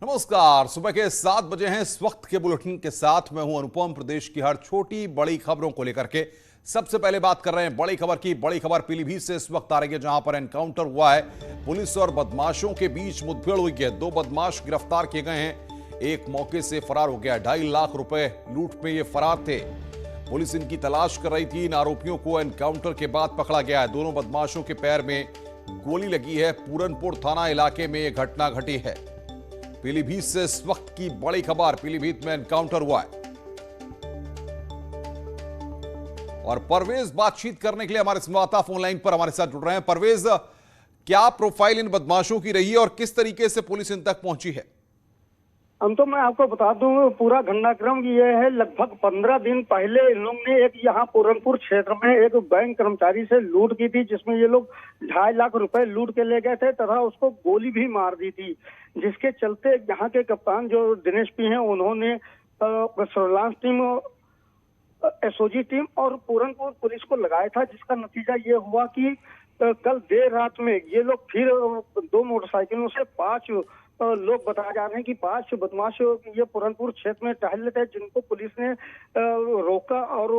नमस्कार। सुबह के 7 बजे हैं। इस वक्त के बुलेटिन के साथ मैं हूं अनुपम। प्रदेश की हर छोटी बड़ी खबरों को लेकर के सबसे पहले बात कर रहे हैं बड़ी खबर की। बड़ी खबर पीलीभीत से इस वक्त आ रही है, जहां पर एनकाउंटर हुआ है। पुलिस और बदमाशों के बीच मुठभेड़ हुई है। 2 बदमाश गिरफ्तार किए गए हैं, एक मौके से फरार हो गया। 2.5 लाख रुपए लूट में ये फरार थे। पुलिस इनकी तलाश कर रही थी। इन आरोपियों को एनकाउंटर के बाद पकड़ा गया है। दोनों बदमाशों के पैर में गोली लगी है। पूरनपुर थाना इलाके में यह घटना घटी है। पीलीभीत से इस वक्त की बड़ी खबर, पीलीभीत में एनकाउंटर हुआ है। और परवेज बातचीत करने के लिए हमारे संवाददाता फोन लाइन पर हमारे साथ जुड़ रहे हैं। परवेज, क्या प्रोफाइल इन बदमाशों की रही है और किस तरीके से पुलिस इन तक पहुंची है? हम तो मैं आपको बता दूं, पूरा घटनाक्रम ये है। लगभग 15 दिन पहले इन लोग ने एक यहाँ पूरनपुर क्षेत्र में एक बैंक कर्मचारी से लूट की थी, जिसमें ये लोग 2.5 लाख रुपए लूट के ले गए थे तथा उसको गोली भी मार दी थी। जिसके चलते यहाँ के कप्तान जो दिनेश पी हैं, उन्होंने सर्विलांस टीम, एसओजी टीम और पूरनपुर पुलिस को लगाया था, जिसका नतीजा ये हुआ कि कल देर रात में ये लोग फिर 2 मोटरसाइकिलों से 5 लोग बताए जा रहे हैं कि 5 बदमाश ये पूरनपुर क्षेत्र में टहल रहे थे, जिनको पुलिस ने रोका और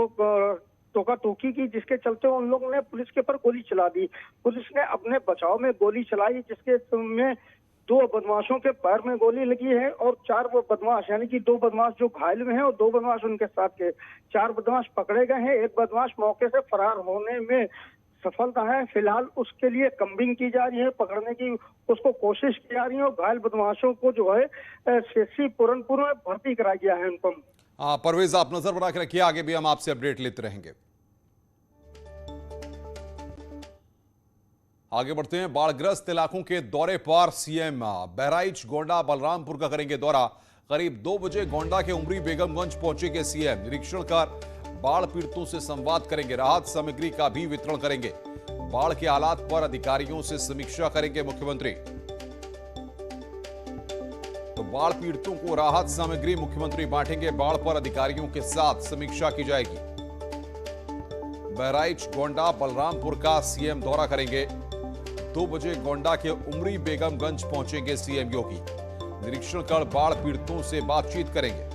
टोका टोकी की, जिसके चलते उन लोगों ने पुलिस के ऊपर गोली चला दी। पुलिस ने अपने बचाव में गोली चलाई, जिसके में 2 बदमाशों के पैर में गोली लगी है और 4 बदमाश, यानी कि 2 बदमाश जो घायल में हैं और 2 बदमाश उनके साथ के 4 बदमाश पकड़े गए हैं। एक बदमाश मौके से फरार होने में सफलता है। फिलहाल उसके लिए कम्बिंग की जा रही है, पकड़ने की उसको कोशिश की जा रही है और घायल बदमाशों को जो है सीएचसी पूरनपुर में भर्ती कराया गया है। अनुपम, परवेज, आप नजर बना के रखिए, आगे भी हम आपसे अपडेट लेते रहेंगे। आगे बढ़ते हैं। बाढ़ग्रस्त इलाकों के दौरे पर सीएम बहराइच, गोंडा, बलरामपुर का करेंगे दौरा। करीब 2 बजे गोंडा के उमरी बेगमगंज पहुंचेंगे सीएम। निरीक्षण कर बाढ़ पीड़ितों से संवाद करेंगे। राहत सामग्री का भी वितरण करेंगे। बाढ़ के हालात पर अधिकारियों से समीक्षा करेंगे मुख्यमंत्री। तो बाढ़ पीड़ितों को राहत सामग्री मुख्यमंत्री बांटेंगे। बाढ़ पर अधिकारियों के साथ समीक्षा की जाएगी। बहराइच, गोंडा, बलरामपुर का सीएम दौरा करेंगे। 2 बजे गोंडा के उमरी बेगमगंज पहुंचेंगे सीएम योगी। निरीक्षण कर बाढ़ पीड़ितों से बातचीत करेंगे।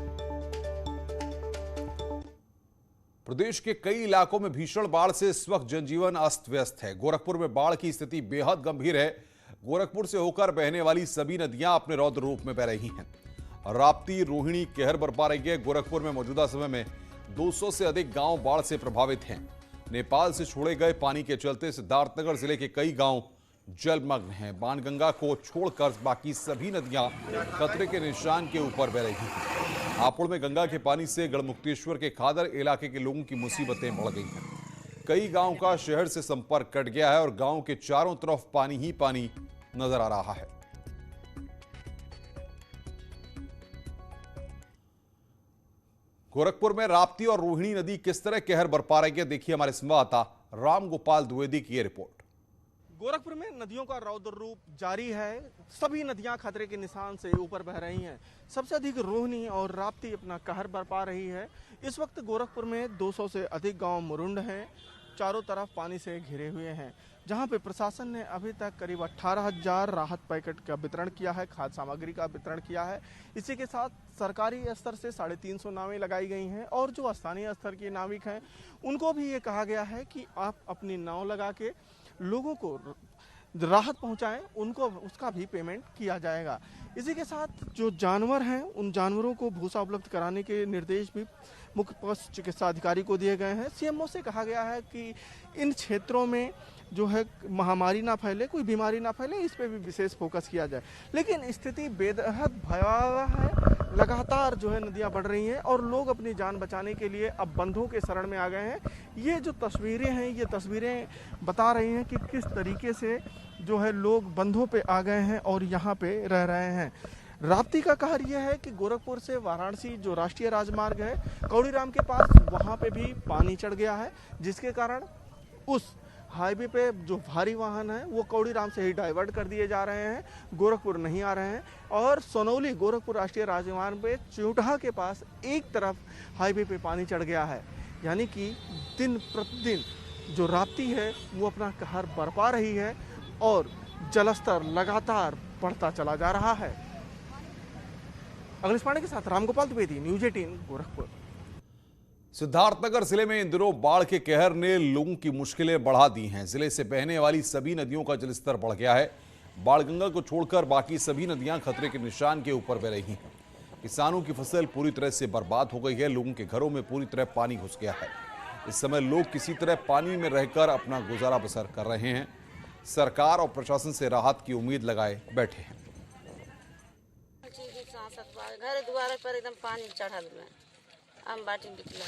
प्रदेश के कई इलाकों में भीषण बाढ़ से इस वक्त जनजीवन अस्त व्यस्त है। गोरखपुर में बाढ़ की स्थिति बेहद गंभीर है। गोरखपुर से होकर बहने वाली सभी नदियां अपने रौद्र रूप में बह रही हैं। राप्ती, रोहिणी कहर बरपा रही है। गोरखपुर में मौजूदा समय में 200 से अधिक गांव बाढ़ से प्रभावित हैं। नेपाल से छोड़े गए पानी के चलते सिद्धार्थनगर जिले के कई गांव जलमग्न हैं। बाणगंगा को छोड़कर बाकी सभी नदियां खतरे के निशान के ऊपर बह रही हैं। हापुड़ में गंगा के पानी से गढ़मुक्तेश्वर के खादर इलाके के लोगों की मुसीबतें बढ़ गई हैं। कई गांव का शहर से संपर्क कट गया है और गांव के चारों तरफ पानी ही पानी नजर आ रहा है। गोरखपुर में राप्ती और रोहिणी नदी किस तरह कहर बरपा रही है, देखिए हमारे संवाददाता राम गोपाल द्विवेदी की यह रिपोर्ट। गोरखपुर में नदियों का रौद्र रूप जारी है। सभी नदियां खतरे के निशान से ऊपर बह रही हैं। सबसे अधिक रोहिणी और राप्ती अपना कहर बरपा रही है। इस वक्त गोरखपुर में 200 से अधिक गांव मुरुंड हैं, चारों तरफ पानी से घिरे हुए हैं, जहां पे प्रशासन ने अभी तक करीब 18,000 राहत पैकेट का वितरण किया है, खाद्य सामग्री का वितरण किया है। इसी के साथ सरकारी स्तर से 350 नावें लगाई गई हैं और जो स्थानीय स्तर के नाविक हैं उनको भी ये कहा गया है कि आप अपनी नाव लगा के लोगों को राहत पहुंचाएं, उनको उसका भी पेमेंट किया जाएगा। इसी के साथ जो जानवर हैं उन जानवरों को भूसा उपलब्ध कराने के निर्देश भी मुख्य पशु चिकित्सा अधिकारी को दिए गए हैं। सीएमओ से कहा गया है कि इन क्षेत्रों में जो है महामारी ना फैले, कोई बीमारी ना फैले, इस पे भी विशेष फोकस किया जाए। लेकिन स्थिति बेहद भयावह है। लगातार जो है नदियां बढ़ रही हैं और लोग अपनी जान बचाने के लिए अब बंधों के शरण में आ गए हैं। ये जो तस्वीरें हैं, ये तस्वीरें बता रही हैं कि किस तरीके से जो है लोग बंधों पे आ गए हैं और यहाँ पे रह रहे हैं। राप्ती का कहर यह है कि गोरखपुर से वाराणसी जो राष्ट्रीय राजमार्ग है कौड़ीराम के पास, वहाँ पे भी पानी चढ़ गया है, जिसके कारण उस हाईवे पे जो भारी वाहन है वो कौड़ीराम से ही डाइवर्ट कर दिए जा रहे हैं, गोरखपुर नहीं आ रहे हैं। और सोनौली गोरखपुर राष्ट्रीय राजमार्ग पे चिउटहा के पास एक तरफ हाईवे पे पानी चढ़ गया है। यानी कि दिन प्रतिदिन जो राप्ती है वो अपना कहर बरपा रही है और जलस्तर लगातार बढ़ता चला जा रहा है। अखिलेश पांडे के साथ रामगोपाल द्विवेदी, न्यूज 18 गोरखपुर। सिद्धार्थनगर जिले में इन दिनों बाढ़ के कहर ने लोगों की मुश्किलें बढ़ा दी हैं। जिले से बहने वाली सभी नदियों का जलस्तर बढ़ गया है। बाणगंगा को छोड़कर बाकी सभी नदियां खतरे के निशान के ऊपर बह रही हैं। किसानों की फसल पूरी तरह से बर्बाद हो गई है। लोगों के घरों में पूरी तरह पानी घुस गया है। इस समय लोग किसी तरह पानी में रहकर अपना गुजारा बसर कर रहे हैं। सरकार और प्रशासन से राहत की उम्मीद लगाए बैठे हैं। घर द्वार पर एकदम पानी चढ़ल में आम बाटी निकला।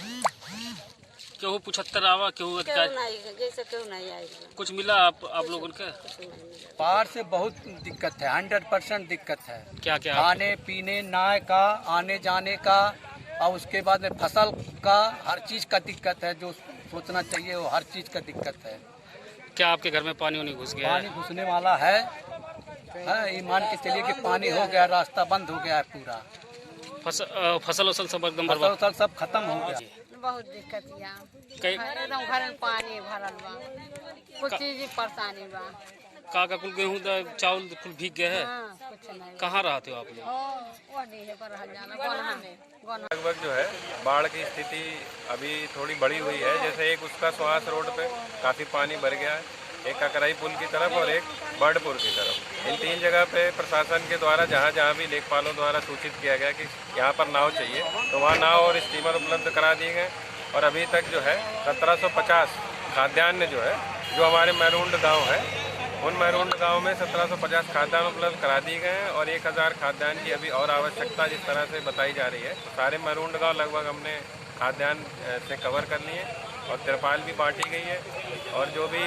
केहू 75 आवा केहू जैसे केहू नहीं आएगा। कुछ मिला आप लोगों के? बाढ़ से बहुत दिक्कत है, 100% दिक्कत है। क्या क्या? खाने पीने, नाव का आने जाने का, और उसके बाद में फसल का, हर चीज का दिक्कत है। जो सोचना चाहिए वो हर चीज का दिक्कत है। क्या आपके घर में पानी घुस गया? पानी घुसने वाला है। ये मान के चलिए कि पानी हो गया, रास्ता बंद हो गया है पूरा। फसल सब एकदम बर्बाद, फसल सब खत्म हो गया। बहुत दिक्कत एकदम घर में पानी भरल बा, कुछ चीज परेशानी बा। का कुल गेहूँ चावल कुल भीग गए है। कुछ नहीं। कहाँ रहते हो आप लोग? लगभग जो है बाढ़ की स्थिति अभी थोड़ी बड़ी हुई है। जैसे एक उसका सुहास रोड पे काफ़ी पानी भर गया है, एक ककराई पुल की तरफ और एक बर्डपुर की तरफ। इन 3 जगह पे प्रशासन के द्वारा जहाँ जहाँ भी लेखपालों द्वारा सूचित किया गया कि यहाँ पर नाव चाहिए, तो वहाँ नाव और स्टीमर उपलब्ध करा दिए गए। और अभी तक जो है 1750 खाद्यान्न जो है, जो हमारे मैरूंड गाँव है, उन मैरूंड गाँव में 1750 खाद्यान्न उपलब्ध करा दिए गए हैं। और 1000 खाद्यान्न की अभी और आवश्यकता जिस तरह से बताई जा रही है, तो सारे मैरूंड गाँव लगभग हमने खाद्यान्न से कवर कर लिए और तिरपाल भी बांटी गई है। और जो भी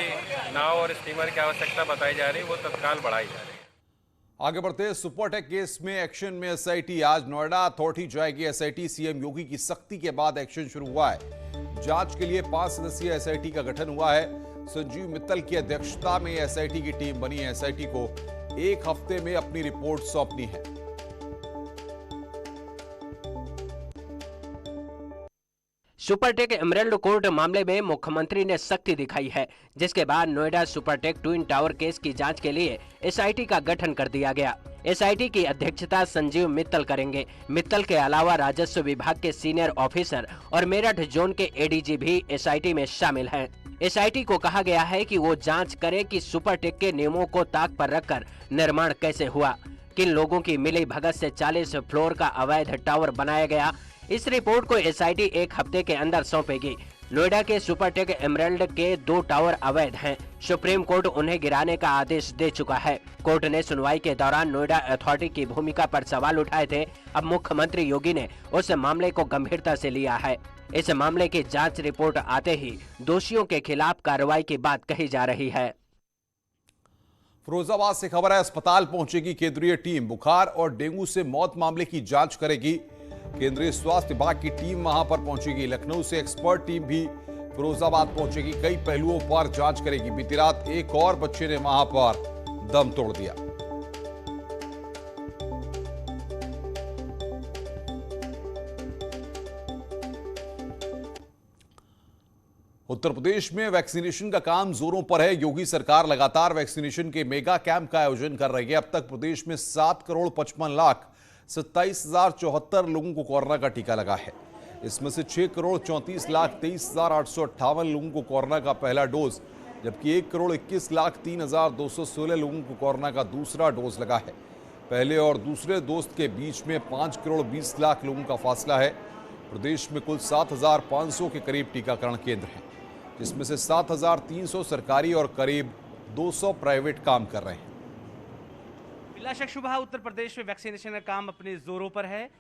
नाव और स्टीमर की आवश्यकता बताई जा रही है वो तत्काल बढ़ाई जा रही है। आगे बढ़ते सुपरटेक केस में एक्शन में एसआईटी। आज नोएडा अथॉरिटी जाएगी एसआईटी। सीएम योगी की सख्ती के बाद एक्शन शुरू हुआ है। जांच के लिए 5 सदस्यीय एसआईटी का गठन हुआ है। संजीव मित्तल की अध्यक्षता में एसआईटी की टीम बनी है। एसआईटी को 1 हफ्ते में अपनी रिपोर्ट सौंपनी है। सुपरटेक एमराल्ड कोर्ट मामले में मुख्यमंत्री ने सख्ती दिखाई है, जिसके बाद Noida Supertech twin tower case की जांच के लिए एसआईटी का गठन कर दिया गया। एसआईटी की अध्यक्षता संजीव मित्तल करेंगे। मित्तल के अलावा राजस्व विभाग के सीनियर ऑफिसर और मेरठ जोन के एडीजी भी एसआईटी में शामिल हैं। एसआईटी को कहा गया है कि वो जांच करे कि सुपरटेक के नियमों को ताक पर रखकर निर्माण कैसे हुआ, किन लोगों की मिली भगत से 40 फ्लोर का अवैध टावर बनाया गया। इस रिपोर्ट को एसआईटी 1 हफ्ते के अंदर सौंपेगी। नोएडा के सुपरटेक एमराल्ड के 2 टावर अवैध हैं। सुप्रीम कोर्ट उन्हें गिराने का आदेश दे चुका है। कोर्ट ने सुनवाई के दौरान नोएडा अथॉरिटी की भूमिका पर सवाल उठाए थे। अब मुख्यमंत्री योगी ने उस मामले को गंभीरता से लिया है। इस मामले की जांच रिपोर्ट आते ही दोषियों के खिलाफ कार्रवाई की बात कही जा रही है। फिरोजाबाद से खबर है, अस्पताल पहुंचेगी केंद्रीय टीम। बुखार और डेंगू से मौत मामले की जांच करेगी केंद्रीय स्वास्थ्य विभाग की टीम। वहां पर पहुंचेगी। लखनऊ से एक्सपर्ट टीम भी फिरोजाबाद पहुंचेगी। कई पहलुओं पर जांच करेगी। बीती रात एक और बच्चे ने वहां पर दम तोड़ दिया। उत्तर प्रदेश में वैक्सीनेशन का काम जोरों पर है। योगी सरकार लगातार वैक्सीनेशन के मेगा कैंप का आयोजन कर रही है। अब तक प्रदेश में 7,55,27,074 लोगों को कोरोना का टीका लगा है। इसमें से 6,34,23,858 लोगों को कोरोना का पहला डोज, जबकि 1,21,03,216 लोगों को कोरोना का दूसरा डोज लगा है। पहले और दूसरे डोज के बीच में 5,20,00,000 लोगों का फासला है। प्रदेश में कुल 7,500 के करीब टीकाकरण केंद्र हैं, जिसमें से 7,300 सरकारी और करीब 200 प्राइवेट काम कर रहे हैं। बिला शक शुबह उत्तर प्रदेश में वैक्सीनेशन का काम अपने जोरों पर है।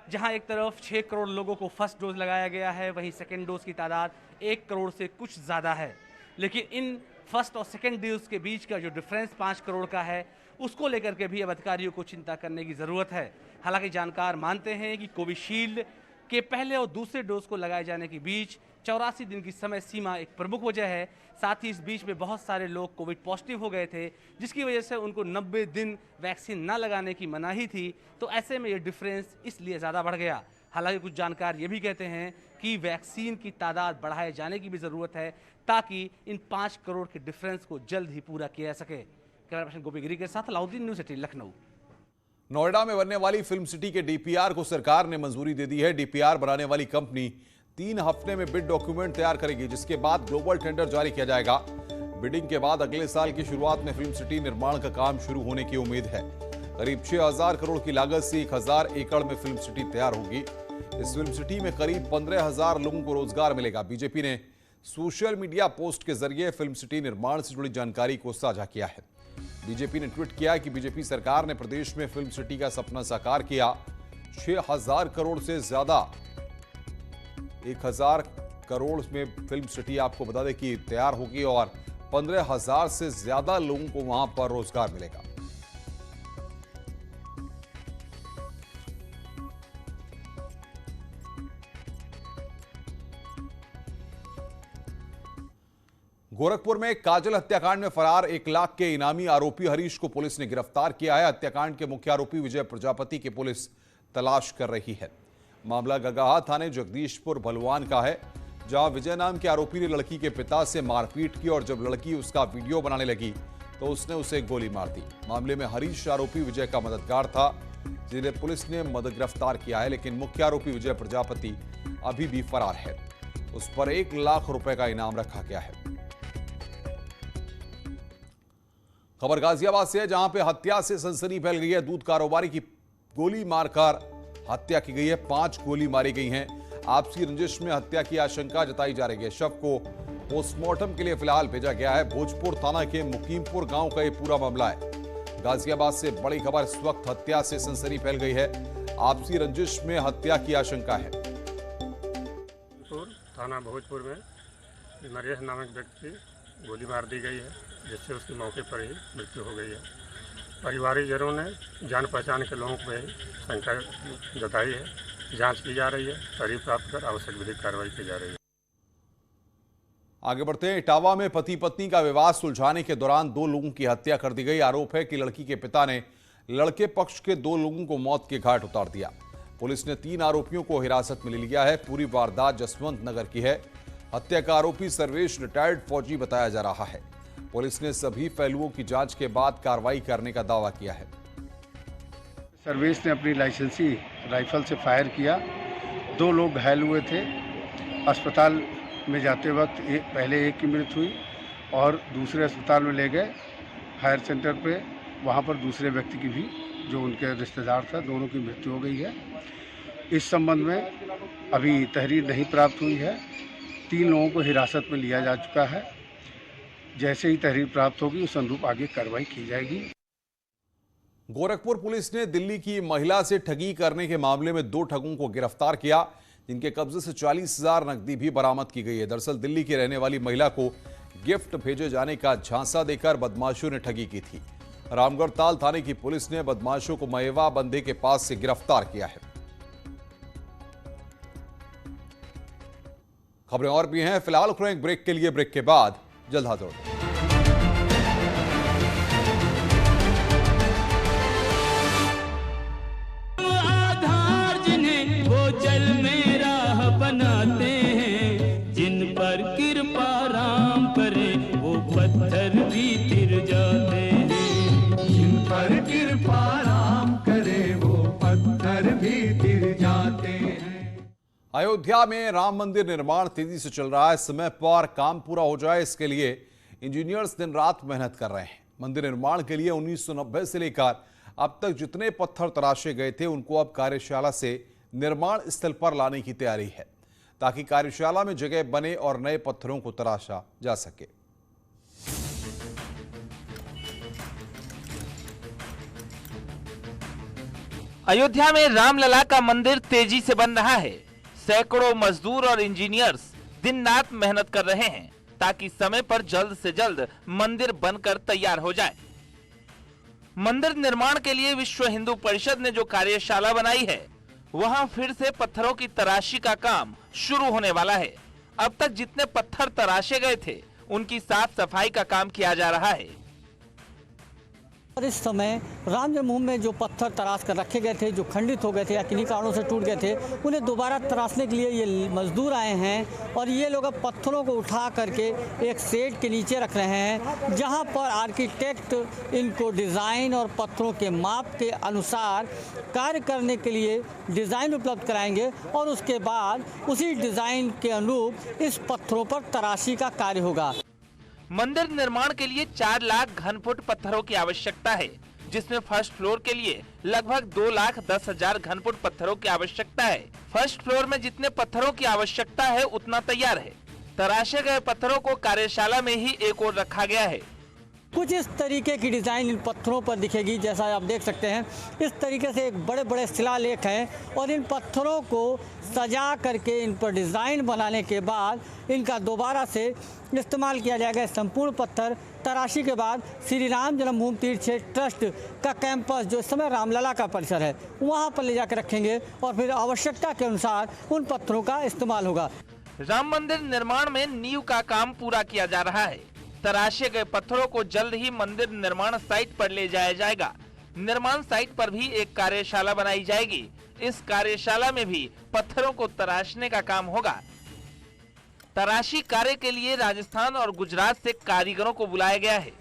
जहां एक तरफ 6 करोड़ लोगों को फर्स्ट डोज लगाया गया है, वहीं सेकेंड डोज की तादाद 1 करोड़ से कुछ ज़्यादा है। लेकिन इन फर्स्ट और सेकेंड डोज के बीच का जो डिफरेंस 5 करोड़ का है, उसको लेकर के भी अब अधिकारियों को चिंता करने की ज़रूरत है। हालांकि जानकार मानते हैं कि कोविशील्ड के पहले और दूसरे डोज को लगाए जाने के बीच 84 दिन की समय सीमा एक प्रमुख वजह है। साथ ही इस बीच में बहुत सारे लोग कोविड पॉजिटिव हो गए थे, जिसकी वजह से उनको 90 दिन वैक्सीन न लगाने की मनाही थी। तो ऐसे में ये डिफरेंस इसलिए ज़्यादा बढ़ गया। हालांकि कुछ जानकार ये भी कहते हैं कि वैक्सीन की तादाद बढ़ाए जाने की भी ज़रूरत है, ताकि इन 5 करोड़ के डिफरेंस को जल्द ही पूरा किया जा सके। कैमरा पर्सन गोपी गिरी के साथ अलाउद्दीन, न्यूज़ 18 लखनऊ। नोएडा में बनने वाली फिल्म सिटी के डीपीआर को सरकार ने मंजूरी दे दी है। डीपीआर बनाने वाली कंपनी 3 हफ्ते में बिड डॉक्यूमेंट तैयार करेगी, जिसके बाद ग्लोबल टेंडर जारी किया जाएगा। बिडिंग के बाद अगले साल की शुरुआत में फिल्म सिटी निर्माण का काम शुरू होने की उम्मीद है। करीब 6000 करोड़ की लागत से 1000 एकड़ में फिल्म सिटी तैयार होगी। इस फिल्म सिटी में करीब 15000 लोगों को रोजगार मिलेगा। बीजेपी ने सोशल मीडिया पोस्ट के जरिए फिल्म सिटी निर्माण से जुड़ी जानकारी को साझा किया है। बीजेपी ने ट्वीट किया कि बीजेपी सरकार ने प्रदेश में फिल्म सिटी का सपना साकार किया। 6000 करोड़ से ज्यादा 1000 करोड़ में फिल्म सिटी आपको बता दें कि तैयार होगी और 15000 से ज्यादा लोगों को वहां पर रोजगार मिलेगा। गोरखपुर में काजल हत्याकांड में फरार 1 लाख के इनामी आरोपी हरीश को पुलिस ने गिरफ्तार किया है। हत्याकांड के मुख्य आरोपी विजय प्रजापति की पुलिस तलाश कर रही है। मामला गगाहा थाने जगदीशपुर भलवान का है, जहां विजय नाम के आरोपी ने लड़की के पिता से मारपीट की और जब लड़की उसका वीडियो बनाने लगी तो उसने उसे गोली मार दी। मामले में हरीश आरोपी विजय का मददगार था, जिन्हें पुलिस ने गिरफ्तार किया है, लेकिन मुख्य आरोपी विजय प्रजापति अभी भी फरार है। उस पर 1 लाख रुपए का इनाम रखा गया है। खबर गाजियाबाद से है, जहां पे हत्या से सनसनी फैल गई है। दूध कारोबारी की गोली मारकर हत्या की गई है। 5 गोली मारी गई हैं। आपसी रंजिश में हत्या की आशंका जताई जा रही है। शव को पोस्टमार्टम के लिए फिलहाल भेजा गया है। भोजपुर थाना के मुकीमपुर गांव का यह पूरा मामला है। गाजियाबाद से बड़ी खबर, इस वक्त हत्या से सनसनी फैल गई है। आपसी रंजिश में हत्या की आशंका है। थाना भोजपुर में नरेश नामक व्यक्ति गोली मार दी गई है, जिससे उसकी मौके पर ही मृत्यु हो गई है। परिवारिकजनों ने जान पहचान के लोगों पर शंका जताई है। जांच की जा रही है। तहरीर प्राप्त कर आवश्यक विधिक कार्रवाई की जा रही है। आगे बढ़ते हैं। इटावा में पति पत्नी का विवाद सुलझाने के दौरान 2 लोगों की हत्या कर दी गई। आरोप है कि लड़की के पिता ने लड़के पक्ष के 2 लोगों को मौत के घाट उतार दिया। पुलिस ने 3 आरोपियों को हिरासत में ले लिया है। पूरी वारदात जसवंत नगर की है। हत्या का आरोपी सर्वेश रिटायर्ड फौजी बताया जा रहा है। पुलिस ने सभी पहलुओं की जांच के बाद कार्रवाई करने का दावा किया है। सर्वेश ने अपनी लाइसेंसी राइफल से फायर किया। 2 लोग घायल हुए थे। अस्पताल में जाते वक्त पहले एक की मृत्यु हुई और दूसरे अस्पताल में ले गए फायर सेंटर पे। वहाँ पर दूसरे व्यक्ति की भी, जो उनके रिश्तेदार था, दोनों की मृत्यु हो गई है। इस संबंध में अभी तहरीर नहीं प्राप्त हुई है। 3 लोगों को हिरासत में लिया जा चुका है। जैसे ही तहरीर प्राप्त होगी उस अनुरूप आगे कार्रवाई की जाएगी। गोरखपुर पुलिस ने दिल्ली की महिला से ठगी करने के मामले में 2 ठगों को गिरफ्तार किया, जिनके कब्जे से 40,000 नकदी भी बरामद की गई है। दरअसल दिल्ली की रहने वाली महिला को गिफ्ट भेजे जाने का झांसा देकर बदमाशों ने ठगी की थी। रामगढ़ ताल थाने की पुलिस ने बदमाशों को मयवा बंधे के पास से गिरफ्तार किया है। खबरें और भी हैं, फिलहाल एक ब्रेक के लिए। ब्रेक के बाद जल्द हाजिर होंगे। आधार जिन्हें वो जल में राह बनाते हैं, जिन पर कृपा राम करे वो पत्थर भी तिर जाते हैं। जिन पर कृपा राम करे वो पत्थर भी तिर जाते हैं। अयोध्या में राम मंदिर निर्माण तेजी से चल रहा है। समय पर काम पूरा हो जाए, इसके लिए इंजीनियर्स दिन रात मेहनत कर रहे हैं। मंदिर निर्माण के लिए 1990 से लेकर अब तक जितने पत्थर तराशे गए थे, उनको अब कार्यशाला से निर्माण स्थल पर लाने की तैयारी है, ताकि कार्यशाला में जगह बने और नए पत्थरों को तराशा जा सके। अयोध्या में रामलला का मंदिर तेजी से बन रहा है। सैकड़ों मजदूर और इंजीनियर्स दिन रात मेहनत कर रहे हैं, ताकि समय पर जल्द से जल्द मंदिर बनकर तैयार हो जाए। मंदिर निर्माण के लिए विश्व हिंदू परिषद ने जो कार्यशाला बनाई है, वहां फिर से पत्थरों की तराशी का काम शुरू होने वाला है। अब तक जितने पत्थर तराशे गए थे, उनकी साफ सफाई का काम किया जा रहा है। और इस समय राम जन्मभूमि में जो पत्थर तराश कर रखे गए थे, जो खंडित हो गए थे या किन्हीं कारणों से टूट गए थे, उन्हें दोबारा तराशने के लिए ये मजदूर आए हैं और ये लोग अब पत्थरों को उठा करके एक शेड के नीचे रख रहे हैं, जहां पर आर्किटेक्ट इनको डिज़ाइन और पत्थरों के माप के अनुसार कार्य करने के लिए डिज़ाइन उपलब्ध कराएंगे और उसके बाद उसी डिज़ाइन के अनुरूप इस पत्थरों पर तराशी का कार्य होगा। मंदिर निर्माण के लिए 4 लाख घन फुट पत्थरों की आवश्यकता है, जिसमें फर्स्ट फ्लोर के लिए लगभग 2,10,000 घन फुट पत्थरों की आवश्यकता है। फर्स्ट फ्लोर में जितने पत्थरों की आवश्यकता है उतना तैयार है। तराशे गए पत्थरों को कार्यशाला में ही एक ओर रखा गया है। कुछ इस तरीके की डिज़ाइन इन पत्थरों पर दिखेगी, जैसा आप देख सकते हैं। इस तरीके से एक बड़े बड़े शिलालेख हैं और इन पत्थरों को सजा करके इन पर डिज़ाइन बनाने के बाद इनका दोबारा से इस्तेमाल किया जाएगा। संपूर्ण पत्थर तराशी के बाद श्री राम जन्मभूमि तीर्थ क्षेत्र ट्रस्ट का कैंपस, जो इस समय रामलला का परिसर है, वहाँ पर ले जाकर रखेंगे और फिर आवश्यकता के अनुसार उन पत्थरों का इस्तेमाल होगा। राम मंदिर निर्माण में नींव का काम पूरा किया जा रहा है। तराशे गए पत्थरों को जल्द ही मंदिर निर्माण साइट पर ले जाया जाएगा। निर्माण साइट पर भी एक कार्यशाला बनाई जाएगी। इस कार्यशाला में भी पत्थरों को तराशने का काम होगा। तराशी कार्य के लिए राजस्थान और गुजरात से कारीगरों को बुलाया गया है।